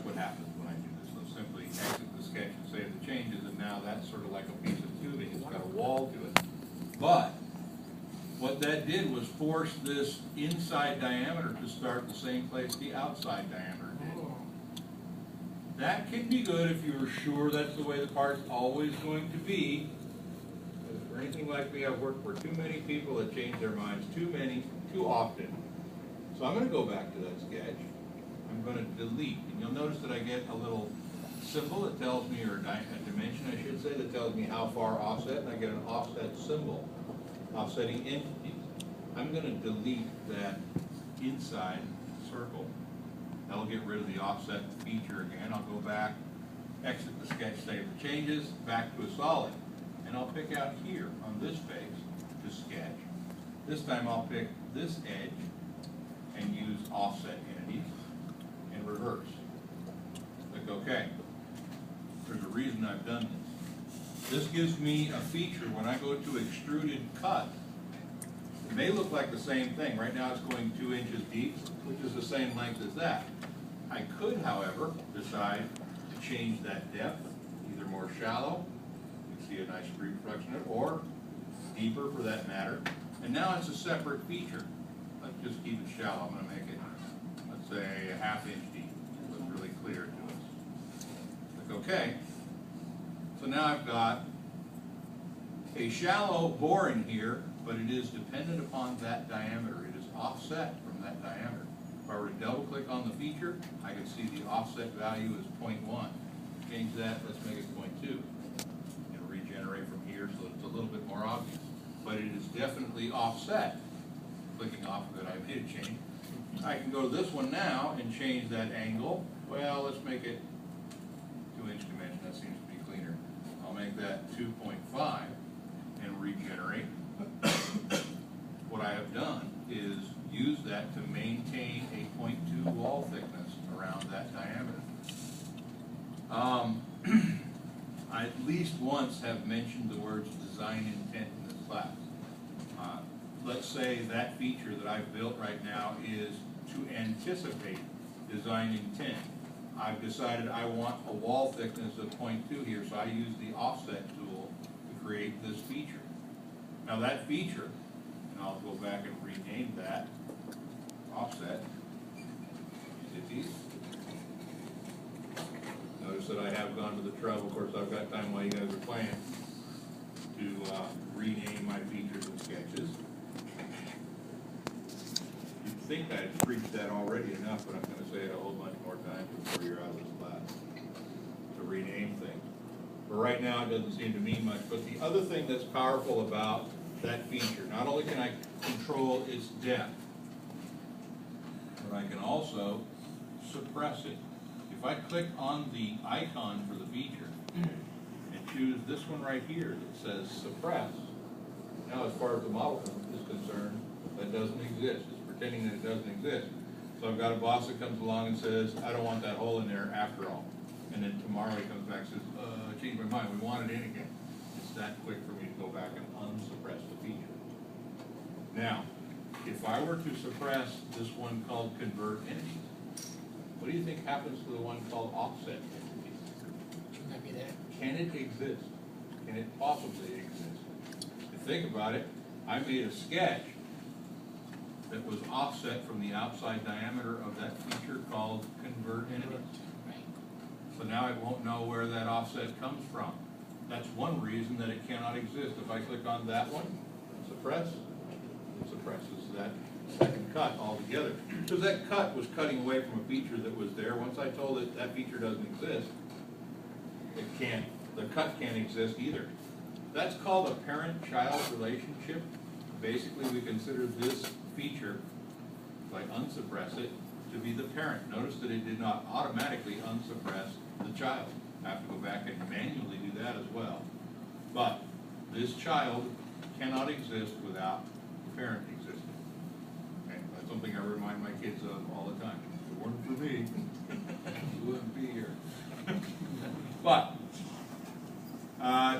what happens when I do this. So simply exit the sketch and save the changes, and now that's sort of like a piece of tubing. It's got a wall to it. But what that did was force this inside diameter to start the same place the outside diameter did. That can be good if you're sure that's the way the part's always going to be. If you're anything like me, I've worked for too many people that change their minds too often. So I'm going to go back to that sketch. I'm going to delete, and you'll notice that I get a little symbol that tells me, or a dimension I should say, that tells me how far offset, and I get an offset symbol, offsetting entities. I'm going to delete that inside circle. That'll get rid of the offset feature again. I'll go back, exit the sketch, save the changes, back to a solid. And I'll pick out here on this face to sketch. This time I'll pick this edge and use offset entities and reverse. Click OK. There's a reason I've done this. This gives me a feature when I go to extruded cut. It may look like the same thing. Right now it's going 2 inches deep, which is the same length as that. I could, however, decide to change that depth, either more shallow, you can see a nice reflection of it, or deeper for that matter. And now it's a separate feature. Let's just keep it shallow. I'm going to make it, let's say, a 1/2 inch deep. It looks really clear to us. Click OK. So now I've got a shallow boring here, but it is dependent upon that diameter. It is offset from that diameter. If I were to double click on the feature, I can see the offset value is 0.1. Change that, let's make it 0.2. It'll regenerate from here so that it's a little bit more obvious. But it is definitely offset. Clicking off of it, I made a change. I can go to this one now and change that angle. Well, let's make it 2-inch dimension. That seems to be cleaner. I'll make that 2.5 and regenerate. What I have done is use that to maintain a 0.2 wall thickness around that diameter. I at least once have mentioned the words design intent in this class. Let's say that feature that I've built right now is to anticipate design intent. I've decided I want a wall thickness of 0.2 here, so I use the offset tool to create this feature. Now that feature, and I'll go back and rename that offset entities. Notice that I have gone to the trouble, of course I've got time while you guys are playing, to rename my features and sketches. You'd think I'd preached that already enough, but I'm going to say it a whole bunch more times before you're out of this class, to rename things. But right now it doesn't seem to mean much. But the other thing that's powerful about that feature, not only can I control its depth, but I can also suppress it. If I click on the icon for the feature and choose this one right here that says suppress, now as far as the model is concerned, that doesn't exist. It's pretending that it doesn't exist. So I've got a boss that comes along and says, I don't want that hole in there after all. And then tomorrow he comes back and says, I changed my mind, we want it in again. It's that quick for me to go back and unsuppress the feature. Now, if I were to suppress this one called convert entities, what do you think happens to the one called offset entities? Shouldn't that be there? Can it exist? Can it possibly exist? If you think about it, I made a sketch that was offset from the outside diameter of that feature called convert entities. Right. So now it won't know where that offset comes from. That's one reason that it cannot exist. If I click on that one, suppress, it suppresses that second cut altogether. Because that cut was cutting away from a feature that was there. Once I told it that feature doesn't exist, the cut can't exist either. That's called a parent-child relationship. Basically, we consider this feature, if I unsuppress it, to be the parent. Notice that it did not automatically unsuppress the child. I have to go back and manually do that as well. But this child cannot exist without the parent existing. Okay? That's something I remind my kids of all the time. If it weren't for me, you wouldn't be here. But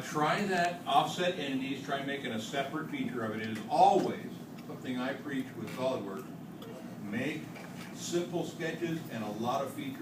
try that offset entities, try making a separate feature of it. It is always something I preach with SolidWorks. Make simple sketches and a lot of features.